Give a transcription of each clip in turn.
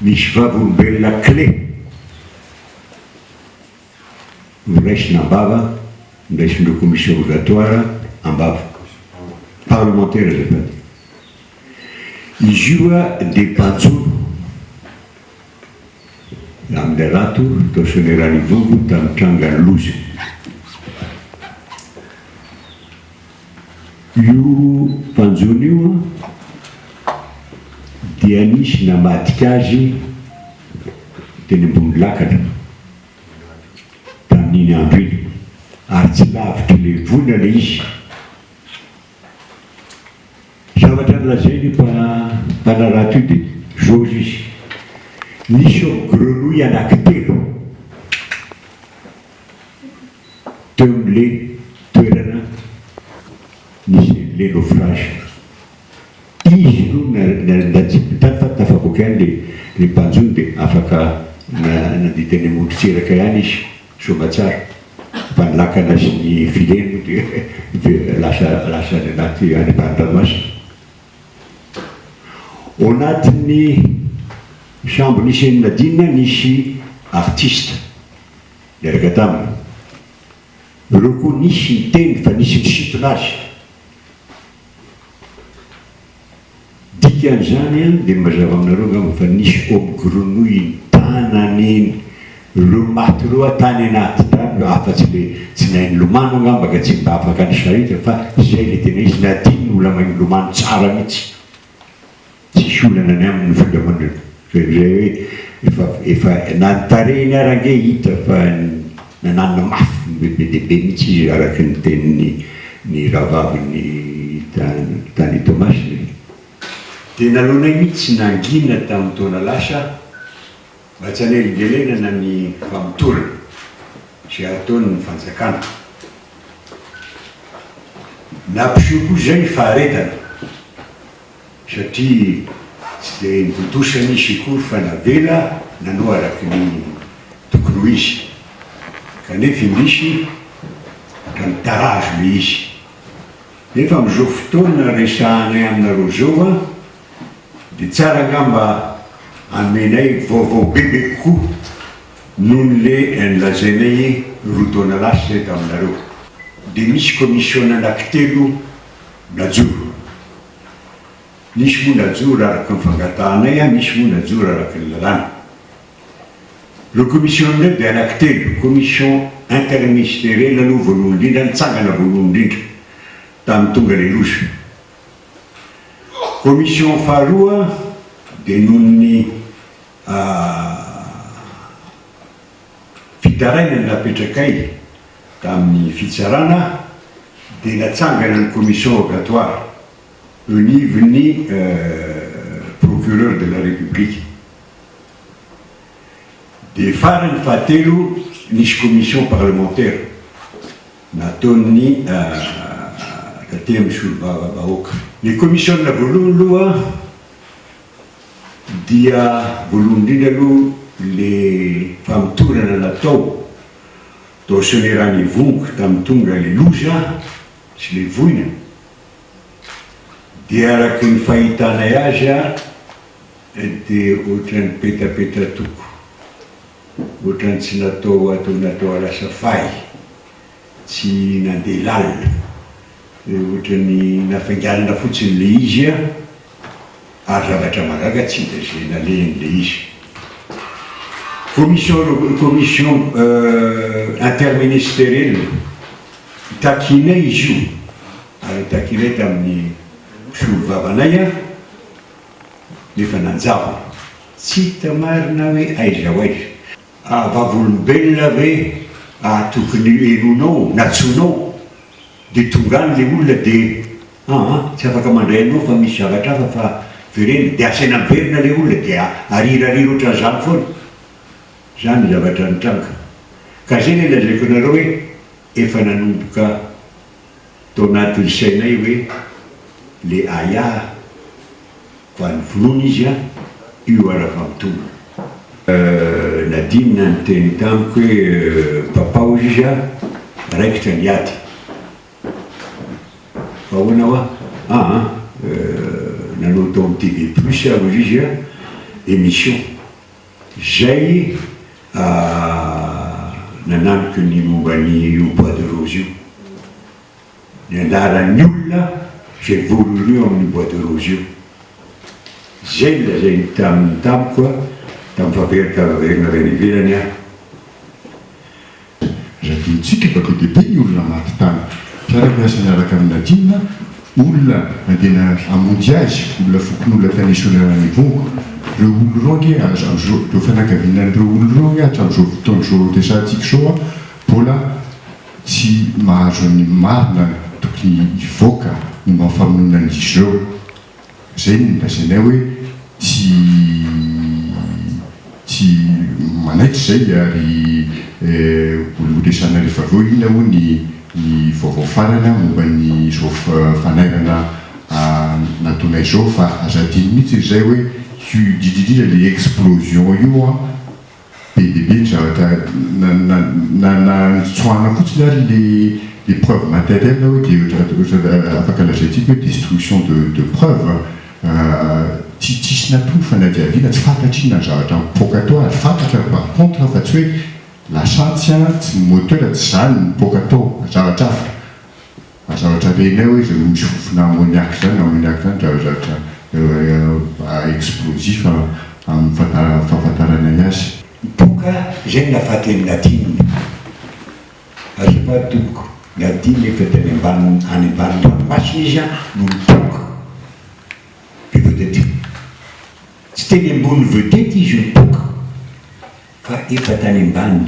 misy vavolombelona clé miraisina ambava, miraisindreo commission rogatoire ambava parlementaire zafady. Izy io a dia mpanjolo amin'ny rato tao Sonerany Vongo tamin'ny trangany loza. Io mpanjolo io dia nisy namadika azy teny ambony lakana tamin'iny andro iny, ary tsy lavitra le vola le izy. Zavatra nolazainy mpanarato io dia jaozy izy. Nisy ao grenouille anankitelo teo amin'le toerana nisy le naufrage. Izy no tany fa tafaboaka ihany le mpanjony dia afaka nanditany amontotseraka ihany izy somatsara fa nilakana sy ny fileno dia lasa ny anaty any ambanin-dranomasina. Ao anatin'ny chambre nisy enina dinina nisy artiste niaraka taminy. Reo koa nisy niteny fa nisy misintona azy. Dikan'izany a dia mazava aminareo ngamba fa nisy homme grenouille tanany eny, reo maty reo atany anaty trano afa-tsy nainy lomano ngamba ka tsy mba afaka ny saritra fa zay le tena izy nadiny olona mainy lomano tsara mihitsy. Tsisy olana any amin'ny vola aman'ireo. Zay hoe efa nantareny arange hita fa nananina mafy be dia be mihitsy izy araka ny tenin'ny ravaviny tany Tomasy. Dia nalona mihitsy nangina tamin'ny taona lasa mba tsy hanelingelenana ny famotorana izay ataony ny fanjakana. Nampiseho koa zay faharetana satria tsy dia nitotosana izy kory fa navela nanao araky ny tokony ho izy. Kanefa misy ka nitarazo le izy. Nefa amin'izao fotoana resahanay aminareo zao a dia tsara ngamba amenay vaovao bebe kokoa noho le nilazainay roa taona lasa zay taminareo. Dia misy commission anankitelo najoro. Misy moa najoro araky ny fangatahanay, misy moa najoro araky ny lalàna. Le commission aminay dia anankitelo, commission interministérielle aloha voalohany indrindra, nitsangana voalohany indrindra tamin'ny tonga le loza. Commission faharoa dia nohon'ny fitaraina napetrakay tamin'ny fitsarana dia natsangana ny commission rogatoire univony procureur de la République. Dia farany fahatelo nisy commission parlementaire nataon'ny taty misy olo-bahoaka. Ny commissionna voalohany aloha dia voalohany indrindra aloha le famotorana natao tao Sonerany Vongo tamin'ny tonga le loza sy le voina. Dia araky ny fahitanay azy a dia ohatran'ny petapetratoko, ohatran'ny tsy natao lasa fay, tsy nandeha lalina, ohatran'ny nafainganana fotsiny le izy a ary zavatra magaga tsy dia zay nalehan'le izy. Commission interministérielle takinay izy io ary takinay tamin'ny solovavanay a nefa nanjava tsy hita marina hoe aiza ho aiza. Vavolombelona hoe tokony henonao natsonao dia tongany le olona dia tsy afaka mandray anao fa misy zavatra hafa fa verena dia asaina miverina le olona dia arirarira ohatran'izany foana. Zany zavatra nitranga. Ka zay le lazaiko anareo hoe efa nanomboka tao anatin'ny sainay hoe le aya ho an'ny vonoana izy a io ara-famotonana. Nadinina ny teny tamiko hoe papao izy a raikitra ny ady. Fa ahoana hoa nanao tao amin'ny TV plus avo izy a émission Zay nanamiko ny momba ny bois de rose io. Ny andaran'ny olona zay volo io amin'ny bois de rose io. Zay lazainy tamin'ny tamiko tamin'ny fahaverina reny ivelany aho. Radintsika fa tonga be ny olona maty tany. Fiara-miasa miaraka amin'ny adinina, olona mandena hamonjy azy, olona fokon'olona tanisy olona ny vongo. Reo olo reo ange reo fianakavianan'ireo olo reo hatramin'izao fotoana izao resantsika izao mbola tsy mahazo ny marina tokony hivoaka momba ny famonoanan'izy ireo. Zay no lazainay hoe tsy manaitry zay ary olesana rehefa aveo ina ho ny vaovao farana momba ny izao fanairana nataonay izao fa azadiny mihitsy zay hoe dididira le explosion io be dia be ny zavatra natsoahana fotsiny ary les preuves matérielles hoe dia afaka lazaintsika hoe destruction de preuve tsisy natony fanadiadiana tsy fantatrina ny zavatra mipoaka atao ary fantatra par contre fa tsy hoe lasantsy tsy moteur tsy zany mipoaka atao zavatra hafa zavatra renay hoe zay misy fofona ammoniaque zany zavatra explosif amin'ny fahafantarana azy. Mipoka zay nafaty amin'ny nadininy. Azafady tompoko, nadiny efa tany ambany ranomasina izy no mipoka. Be vedety. Tsy teny ambony vedety izy mipoka fa efa tany ambany.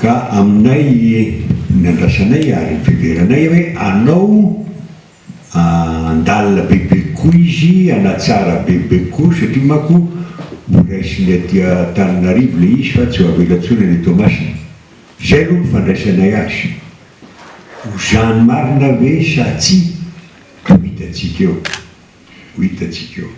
Ka aminay nandrasanay ary fiveranay hoe anao andalina bebe koa izy, anatsara bebe koa satria manko moraisiny aty Antananarivo le izy fa tsy ho avelatsony ny Tomasina. Zay aloha ny fandraisanay azy. Ho zany marina ve sa tsy? Ho hitatsika eo.